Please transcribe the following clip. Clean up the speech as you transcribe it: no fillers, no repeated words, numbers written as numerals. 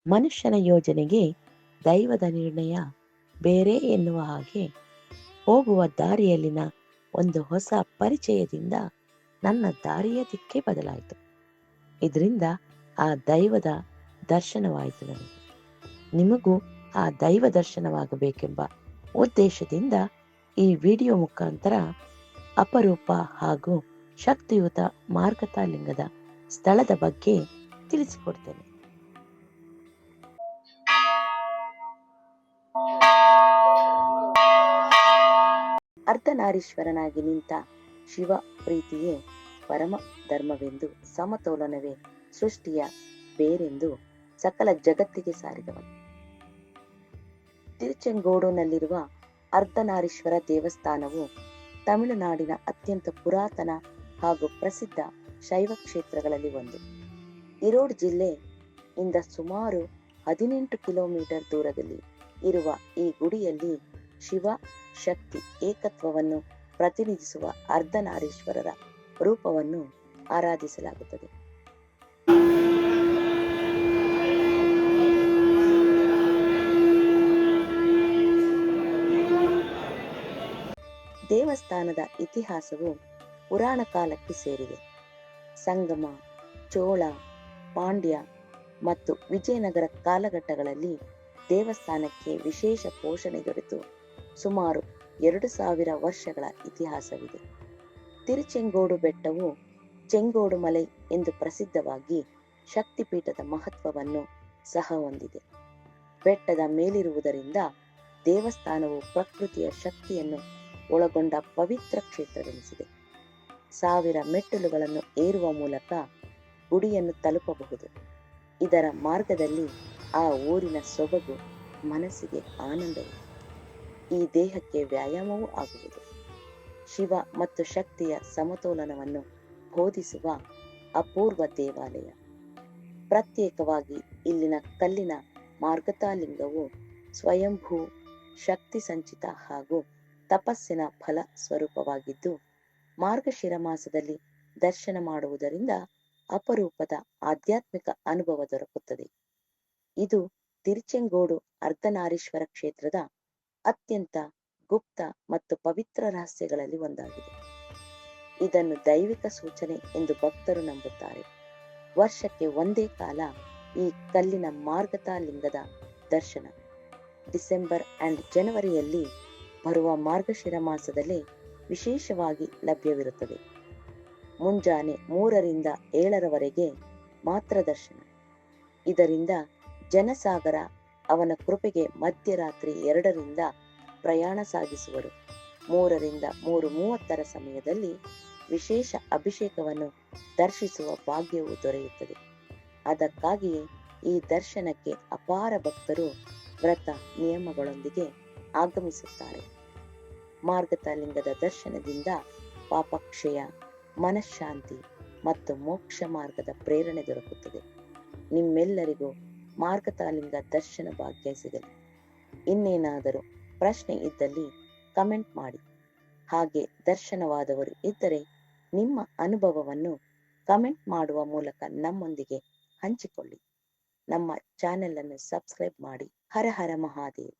ಮನುಷ್ಯನ ಯೋಜನೆಗೆ ದೈವದ ನಿರ್ಣಯ ಬೇರೆ ಎನ್ನುವ ಹಾಗೆ ಹೋಗುವ ದಾರಿಯಲ್ಲಿನ ಒಂದು ಹೊಸ ಪರಿಚಯದಿಂದ ನನ್ನ ದಾರಿಯ ದಿಕ್ಕೇ ಬದಲಾಯಿತು. ಇದರಿಂದ ಆ ದೈವದ ದರ್ಶನವಾಯಿತು ನನಗೆ. ನಿಮಗೂ ಆ ದೈವ ದರ್ಶನವಾಗಬೇಕೆಂಬ ಉದ್ದೇಶದಿಂದ ಈ ವಿಡಿಯೋ ಮುಖಾಂತರ ಅಪರೂಪ ಹಾಗೂ ಶಕ್ತಿಯುತ ಮಾರ್ಗತಾಲಿಂಗದ ಸ್ಥಳದ ಬಗ್ಗೆ ತಿಳಿಸಿಕೊಡ್ತೇನೆ. ಅರ್ಧನಾರೀಶ್ವರನಾಗಿ ನಿಂತ ಶಿವ ಪ್ರೀತಿಯೇ ಪರಮ ಧರ್ಮವೆಂದು, ಸಮತೋಲನವೇ ಸೃಷ್ಟಿಯ ಬೇರೆಂದು ಸಕಲ ಜಗತ್ತಿಗೆ ಸಾರಿದವನು. ತಿರುಚೆಂಗೋಡುನಲ್ಲಿರುವ ಅರ್ಧನಾರೀಶ್ವರ ದೇವಸ್ಥಾನವು ತಮಿಳುನಾಡಿನ ಅತ್ಯಂತ ಪುರಾತನ ಹಾಗೂ ಪ್ರಸಿದ್ಧ ಶೈವ ಕ್ಷೇತ್ರಗಳಲ್ಲಿ ಒಂದು. ಈರೋಡ್ ಜಿಲ್ಲೆ ಇಂದ ಸುಮಾರು 18 ಕಿಲೋಮೀಟರ್ ದೂರದಲ್ಲಿ ಇರುವ ಈ ಗುಡಿಯಲ್ಲಿ ಶಿವ ಶಕ್ತಿ ಏಕತ್ವವನ್ನು ಪ್ರತಿನಿಧಿಸುವ ಅರ್ಧನಾರೀಶ್ವರರ ರೂಪವನ್ನು ಆರಾಧಿಸಲಾಗುತ್ತದೆ. ದೇವಸ್ಥಾನದ ಇತಿಹಾಸವು ಪುರಾಣ ಕಾಲಕ್ಕೆ ಸೇರಿದೆ. ಸಂಗಮ, ಚೋಳ, ಪಾಂಡ್ಯ ಮತ್ತು ವಿಜಯನಗರ ಕಾಲಘಟ್ಟಗಳಲ್ಲಿ ದೇವಸ್ಥಾನಕ್ಕೆ ವಿಶೇಷ ಪೋಷಣೆ ದೊರೆತು ಸುಮಾರು 2000 ವರ್ಷಗಳ ಇತಿಹಾಸವಿದೆ. ತಿರುಚೆಂಗೋಡು ಬೆಟ್ಟವು ಚೆಂಗೋಡು ಮಲೆ ಎಂದು ಪ್ರಸಿದ್ಧವಾಗಿ ಶಕ್ತಿಪೀಠದ ಮಹತ್ವವನ್ನು ಸಹ ಹೊಂದಿದೆ. ಬೆಟ್ಟದ ಮೇಲಿರುವುದರಿಂದ ದೇವಸ್ಥಾನವು ಪ್ರಕೃತಿಯ ಶಕ್ತಿಯನ್ನು ಒಳಗೊಂಡ ಪವಿತ್ರ ಕ್ಷೇತ್ರವೆನಿಸಿದೆ. 1000 ಮೆಟ್ಟಿಲುಗಳನ್ನು ಏರುವ ಮೂಲಕ ಗುಡಿಯನ್ನು ತಲುಪಬಹುದು. ಇದರ ಮಾರ್ಗದಲ್ಲಿ ಆ ಊರಿನ ಸೊಬಗು ಮನಸ್ಸಿಗೆ ಆನಂದವು, ಈ ದೇಹಕ್ಕೆ ವ್ಯಾಯಾಮವೂ ಆಗುವುದು. ಶಿವ ಮತ್ತು ಶಕ್ತಿಯ ಸಮತೋಲನವನ್ನು ಬೋಧಿಸುವ ಅಪೂರ್ವ ದೇವಾಲಯ. ಪ್ರತ್ಯೇಕವಾಗಿ ಇಲ್ಲಿನ ಕಲ್ಲಿನ ಮಾರ್ಗತಾಲಿಂಗವು ಸ್ವಯಂಭೂ ಶಕ್ತಿ ಸಂಚಿತ ಹಾಗೂ ತಪಸ್ಸಿನ ಫಲ ಸ್ವರೂಪವಾಗಿದ್ದು, ಮಾರ್ಗಶಿರ ಮಾಸದಲ್ಲಿ ದರ್ಶನ ಮಾಡುವುದರಿಂದ ಅಪರೂಪದ ಆಧ್ಯಾತ್ಮಿಕ ಅನುಭವ ದೊರಕುತ್ತದೆ. ಇದು ತಿರುಚೆಂಗೋಡು ಅರ್ಧನಾರೀಶ್ವರ ಕ್ಷೇತ್ರದ ಅತ್ಯಂತ ಗುಪ್ತ ಮತ್ತು ಪವಿತ್ರ ರಹಸ್ಯಗಳಲ್ಲಿ ಒಂದಾಗಿದೆ. ಇದನ್ನು ದೈವಿಕ ಸೂಚನೆ ಎಂದು ಭಕ್ತರು ನಂಬುತ್ತಾರೆ. ವರ್ಷಕ್ಕೆ ಒಂದೇ ಕಾಲ ಈ ಕಲ್ಲಿನ ಮಾರ್ಗತಾಲಿಂಗದ ದರ್ಶನ. ಡಿಸೆಂಬರ್ ಅಂಡ್ ಜನವರಿಯಲ್ಲಿ ಬರುವ ಮಾರ್ಗಶಿರ ಮಾಸದಲ್ಲಿ ವಿಶೇಷವಾಗಿ ಲಭ್ಯವಿರುತ್ತದೆ. ಮುಂಜಾನೆ 3 ರಿಂದ 7 ಮಾತ್ರ ದರ್ಶನ. ಇದರಿಂದ ಜನಸಾಗರ ಅವನ ಕೃಪೆಗೆ ಮಧ್ಯರಾತ್ರಿ 2 ರಿಂದ ಪ್ರಯಾಣ ಸಾಗಿಸುವರು. 3 ರಿಂದ 3:30 ಸಮಯದಲ್ಲಿ ವಿಶೇಷ ಅಭಿಷೇಕವನ್ನು ದರ್ಶಿಸುವ ಭಾಗ್ಯವು ದೊರೆಯುತ್ತದೆ. ಅದಕ್ಕಾಗಿಯೇ ಈ ದರ್ಶನಕ್ಕೆ ಅಪಾರ ಭಕ್ತರು ವ್ರತ ನಿಯಮಗಳೊಂದಿಗೆ ಆಗಮಿಸುತ್ತಾರೆ. ಮಾರ್ಗತಾಲಿಂಗದ ದರ್ಶನದಿಂದ ಪಾಪಕ್ಷಯ, ಮನಃಶಾಂತಿ ಮತ್ತು ಮೋಕ್ಷ ಮಾರ್ಗದ ಪ್ರೇರಣೆ ದೊರಕುತ್ತದೆ. ನಿಮ್ಮೆಲ್ಲರಿಗೂ ಮಾರ್ಗತಾಲಿಂಗ ದರ್ಶನ ಭಾಗ್ಯ ಸಿಗಲಿ. ಇನ್ನೇನಾದರೂ ಪ್ರಶ್ನೆ ಇದ್ದಲ್ಲಿ ಕಮೆಂಟ್ ಮಾಡಿ. ಹಾಗೆ ದರ್ಶನವಾದವರು ಇದ್ದರೆ ನಿಮ್ಮ ಅನುಭವವನ್ನು ಕಮೆಂಟ್ ಮಾಡುವ ಮೂಲಕ ನಮ್ಮೊಂದಿಗೆ ಹಂಚಿಕೊಳ್ಳಿ. ನಮ್ಮ ಚಾನೆಲ್ ಅನ್ನು ಸಬ್ಸ್ಕ್ರೈಬ್ ಮಾಡಿ. ಹರ ಹರ ಮಹಾದೇವ್.